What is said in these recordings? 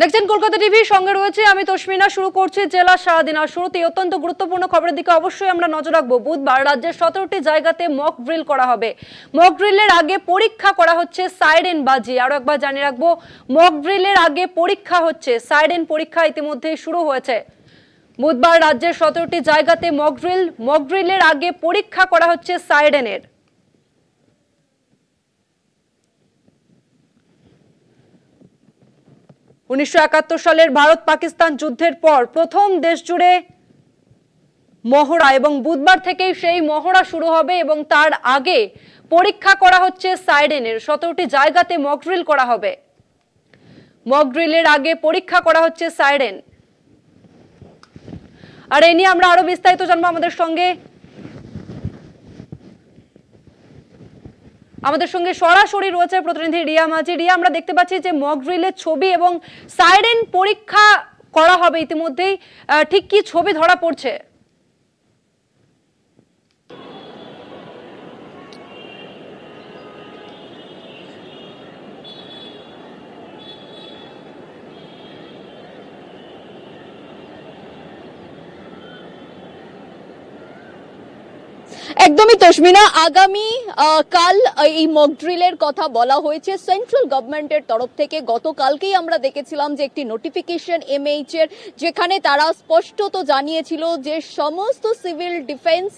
দেখছেন কলকাতা টিভি, সঙ্গে রয়েছে আমি তসমিনা। শুরু করছি জেলা সারাদিন। আর শুরুতেই অত্যন্ত গুরুত্বপূর্ণ খবরের দিকে অবশ্যই আমরা নজর রাখবো। বুধবার রাজ্যের 17টি জায়গাতে মক ড্রিল করা হবে। মক ড্রিলের আগে পরীক্ষা করা হচ্ছে সাইরেন বাজি। আরো একবার জানিয়ে রাখবো, মক ড্রিলের আগে পরীক্ষা হচ্ছে সাইরেন পরীক্ষা ইতিমধ্যেই শুরু হয়েছে। বুধবার রাজ্যের 17টি জায়গাতে মক ড্রিলের আগে পরীক্ষা করা হচ্ছে সাইরেনের। 1971 সালের ভারত পাকিস্তান যুদ্ধের পর প্রথম দেশ জুড়ে মহড়া, এবং বুধবার থেকেই সেই মহড়া শুরু হবে এবং তার আগে পরীক্ষা করা হচ্ছে সাইরেনের। 17টি জায়গাতে মক ড্রিল করা হবে। মক ড্রিলের আগে পরীক্ষা করা হচ্ছে সাইরেন। আর এই নিয়ে আমরা আরো বিস্তারিত জানবো। আমাদের সঙ্গে সরাসরি রয়েছে প্রতিনিধি রিয়া মাঝি। রিয়া, আমরা দেখতে পাচ্ছি যে মক ড্রিলের ছবি এবং সাইরেন পরীক্ষা করা হবে ইতিমধ্যেই, ঠিক কি ছবি ধরা পড়ছে? একদমই তসমিনা, আগামী কাল এই মক ড্রিলের কথা বলা হয়েছে সেন্ট্রাল গভর্নমেন্টের তরফ থেকে। গতকালকেই আমরা দেখেছিলাম যে একটি নোটিফিকেশন এমএইচ এর, যেখানে তারা স্পষ্টত জানিয়েছিল যে সমস্ত সিভিল ডিফেন্স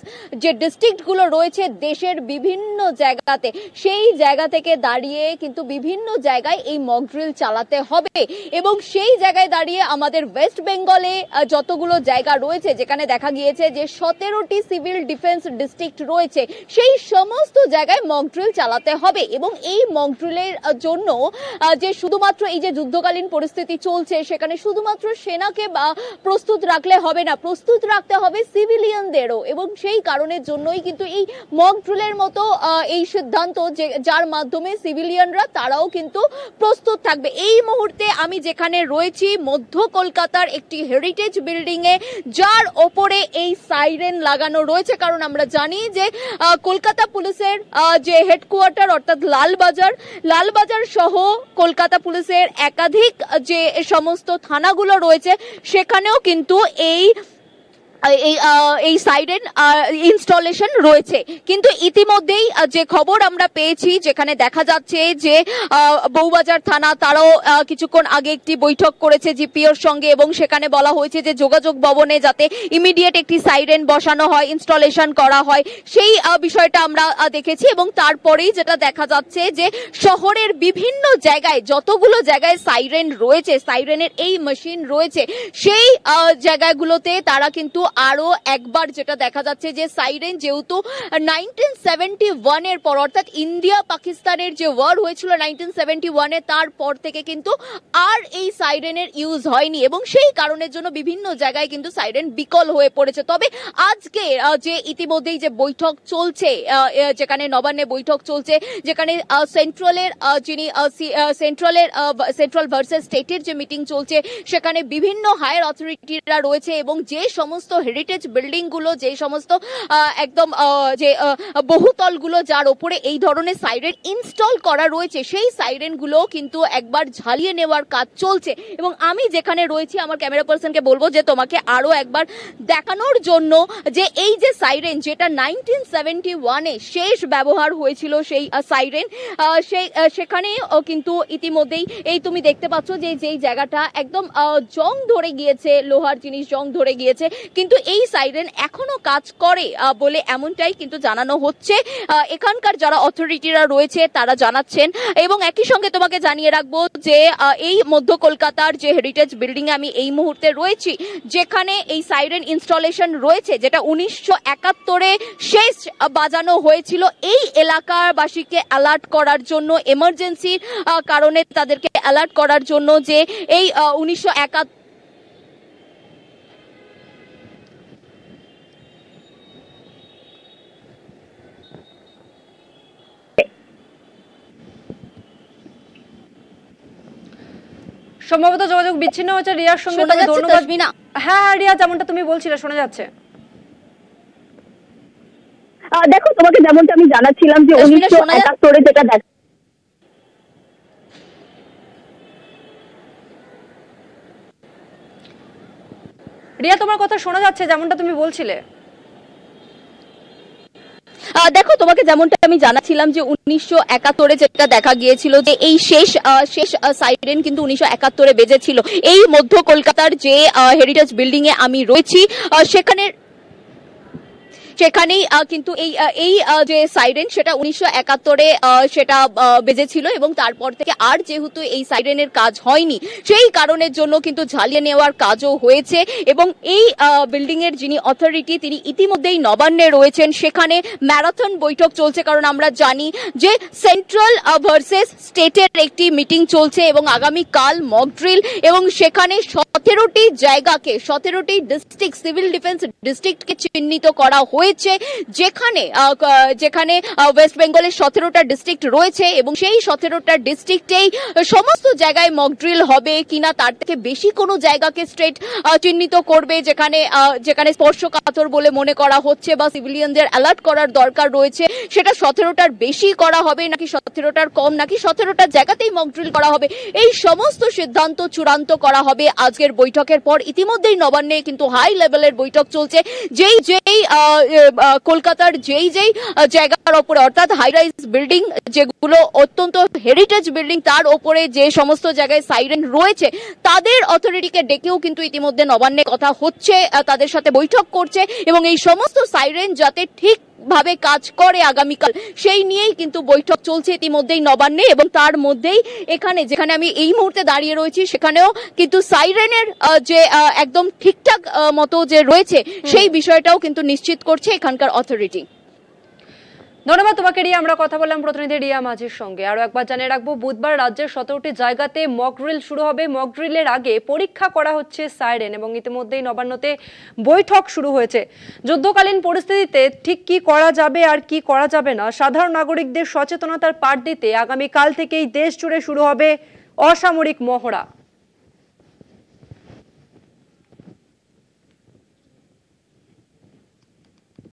যে ডিস্ট্রিক্টগুলো রয়েছে দেশের বিভিন্ন জায়গাতে, সেই জায়গা থেকে দাঁড়িয়ে কিন্তু বিভিন্ন জায়গায় এই মক ড্রিল চালাতে হবে। এবং সেই জায়গায় দাঁড়িয়ে আমাদের ওয়েস্ট বেঙ্গলে যতগুলো জায়গা রয়েছে, যেখানে দেখা গিয়েছে যে 17টি সিভিল ডিফেন্স ডিস্ট্রিক্ট রয়েছে, সেই সমস্ত জায়গায় মক ড্রিল চালাতে হবে। এবং এই মক ড্রিলের জন্য যে শুধুমাত্র এই যে যুদ্ধকালীন পরিস্থিতি চলছে, সেখানে শুধুমাত্র সেনাকে প্রস্তুত রাখলে হবে না, প্রস্তুত রাখতে হবে সিভিলিয়ানদেরও। এবং সেই কারণের জন্যই কিন্তু এই মক ড্রিলের মতো এই সিদ্ধান্ত, যে যার মাধ্যমে সিভিলিয়ানরা তারাও কিন্তু প্রস্তুত থাকবে। এই মুহূর্তে আমি যেখানে রয়েছি মধ্য কলকাতার একটি হেরিটেজ বিল্ডিং এ, যার ওপরে এই সাইরেন লাগানো রয়েছে। কারণ আমরা জানি যে কলকাতা পুলিশের যে হেডকোয়ার্টার অর্থাৎ লালবাজার সহ কলকাতা পুলিশের একাধিক যে সমস্ত থানাগুলো রয়েছে, সেখানেও কিন্তু এই সাইরেন ইনস্টলেশন রয়েছে। কিন্তু ইতিমধ্যেই যে খবর আমরা পেয়েছি, যেখানে দেখা যাচ্ছে যে বউবাজার থানা তারাও কিছুক্ষণ আগে একটি বৈঠক করেছে জিপিওর সঙ্গে, এবং সেখানে বলা হয়েছে যে যোগাযোগ ভবনে যাতে ইমিডিয়েট একটি সাইরেন বসানো হয়, ইনস্টলেশন করা হয়, সেই বিষয়টা আমরা দেখেছি। এবং তারপরেই যেটা দেখা যাচ্ছে যে শহরের বিভিন্ন জায়গায় যতগুলো জায়গায় সাইরেন রয়েছে, সাইরেনের এই মেশিন রয়েছে, সেই জায়গাগুলোতে তারা কিন্তু আরো একবার যেটা দেখা যাচ্ছে যে সাইরেন যেহেতু 1971 এর পর, অর্থাৎ ইন্ডিয়া পাকিস্তানের যে ওয়ার হয়েছিল 1971 এ, তারপর থেকে কিন্তু আর এই সাইরেনের ইউজ হয়নি, এবং সেই কারণের জন্য বিভিন্ন জায়গায় কিন্তু সাইরেন বিকল হয়ে পড়েছে। তবে আজকে যে ইতিমধ্যেই যে বৈঠক চলছে, যেখানে নবান্নে বৈঠক চলছে, যেখানে সেন্ট্রাল ভার্সেস স্টেটের যে মিটিং চলছে, সেখানে বিভিন্ন হায়ার অথরিটিরা রয়েছে, এবং যে সমস্ত হেরিটেজ বিল্ডিং গুলো, যে সমস্ত একদম যে বহুতলগুলো যার উপরে এই ধরনের সাইরেন ইনস্টল করা রয়েছে, সেই সাইরেন গুলো কিন্তু একবার ঝালিয়ে নেওয়ার কাজ চলছে। এবং আমি যেখানে রয়েছি আমার ক্যামেরা পার্সনকে বলবো যে তোমাকে আরো একবার দেখানোর জন্য যে এই যে সাইরেন, যেটা 1971 এ শেষ ব্যবহার হয়েছিল সেই সাইরেন, সেখানে কিন্তু ইতিমধ্যেই এই তুমি দেখতে পাচ্ছ যে যেই জায়গাটা একদম জং ধরে গিয়েছে, লোহার জিনিস জং ধরে গিয়েছে, কিন্তু এই সাইরেন এখনো কাজ করে বলে এমনটাই কিন্তু জানানো হচ্ছে। এখানকার যারা অথরিটিরা রয়েছে তারা জানাচ্ছেন। এবং একই সঙ্গে তোমাকে জানিয়ে রাখবো যে এই মধ্য কলকাতার যে হেরিটেজ বিল্ডিং এ আমি এই মুহূর্তে রয়েছি, যেখানে এই সাইরেন ইনস্টলেশন রয়েছে, যেটা 1971 এ শেষ বাজানো হয়েছিল এই এলাকাবাসীকে অ্যালার্ট করার জন্য, এমার্জেন্সির কারণে তাদেরকে অ্যালার্ট করার জন্য, যে এই 1971 সম্ভবত যোগাযোগ বিচ্ছিন্ন হয়েছে রিয়ার সঙ্গে। ধন্যবাদ। হ্যাঁ রিয়া, যেমনটা তুমি বলছিলে শোনা যাচ্ছে। দেখো, তোমাকে যেমনটা আমি জানাচ্ছিলাম যে 1971 যেটা রিয়া, তোমার কথা শোনা যাচ্ছে যেমনটা তুমি বলছিলে। দেখো, তোমাকে যেমনটা আমি জানাচ্ছিলাম যে 1971-এ যেটা দেখা গিয়েছিল যে এই শেষ সাইরেন কিন্তু 1971-এ বেজেছিল এই মধ্য কলকাতার যে হেরিটেজ বিল্ডিং এ আমি রয়েছি সেখানেই কিন্তু এই যে সাইরেন সেটা 1971-এ সেটা বেজেছিল এবং তারপর থেকে আর যেহেতু এই সাইরেনের কাজ হয়নি সেই কারণের জন্য কিন্তু ঝালিয়ে নেওয়ার কাজও হয়েছে এবং এই বিল্ডিং এর যিনি অথরিটি তিনি ইতিমধ্যেই নবান্নে রয়েছেন। সেখানে ম্যারাথন বৈঠক চলছে, কারণ আমরা জানি যে সেন্ট্রাল ভার্সেস স্টেটের একটি মিটিং চলছে এবং আগামীকাল মক ড্রিল এবং সেখানে 17টি জায়গাকে 17টি ডিস্ট্রিক্ট সিভিল ডিফেন্স ডিস্ট্রিক্টকে চিহ্নিত করা হয়েছে, যেখানে ওয়েস্ট বেঙ্গলের 17টা ডিস্ট্রিক্ট রয়েছে এবং সেই 17টা ডিস্ট্রিক্টেই সমস্ত জায়গায় মক ড্রিল হবে কিনা তার থেকে বেশি কোনো জায়গাকে স্টেট চিহ্নিত করবে যেখানে স্পর্শকাতর বলে মনে করা হচ্ছে বা সিভিলিয়ানদের অ্যালার্ট করার দরকার রয়েছে, সেটা 17টার বেশি করা হবে নাকি 17টার কম নাকি 17টা জায়গাতেই মক ড্রিল করা হবে, এই সমস্ত সিদ্ধান্ত চূড়ান্ত করা হবে আজকের বৈঠকের পর। ইতিমধ্যেই নবান্নে কিন্তু হাই লেভেলের বৈঠক চলছে, যেই কলকাতার যেই জায়গার ওপরে অর্থাৎ হাই রাইজ বিল্ডিং যেগুলো অত্যন্ত হেরিটেজ বিল্ডিং তার ওপরে যে সমস্ত জায়গায় সাইরেন রয়েছে তাদের অথরিটিকে ডেকেও কিন্তু ইতিমধ্যে নবান্নে কথা হচ্ছে, তাদের সাথে বৈঠক করছে এবং এই সমস্ত সাইরেন যাতে ঠিক ভাবে কাজ করে আগামীকাল সেই নিয়েই কিন্তু বৈঠক চলছে ইতিমধ্যেই নবান্নে। এবং তার মধ্যেই যেখানে আমি এই মুহূর্তে দাঁড়িয়ে রয়েছি সেখানেও কিন্তু সাইরেনের যে একদম ঠিকঠাক মতো যে রয়েছে সেই বিষয়টাও কিন্তু নিশ্চিত করছে এখানকার অথরিটি। ধন্যবাদ তোমাকে রিয়া। আমরা কথা বললাম প্রতিনিধি রিয়া মাঝির সঙ্গে। আরো একবার জানিয়ে রাখবো, বুধবার রাজ্যের 17টি জায়গাতে মক ড্রিল শুরু হবে। মক ড্রিলের আগে পরীক্ষা করা হচ্ছে সাইরেন এবং ইতিমধ্যেই নবান্নতে বৈঠক শুরু হয়েছে। যুদ্ধকালীন পরিস্থিতিতে ঠিক কি করা যাবে আর কি করা যাবে না সাধারণ নাগরিকদের সচেতনতার পাঠ দিতে আগামীকাল থেকেই দেশ জুড়ে শুরু হবে অসামরিক মহড়া।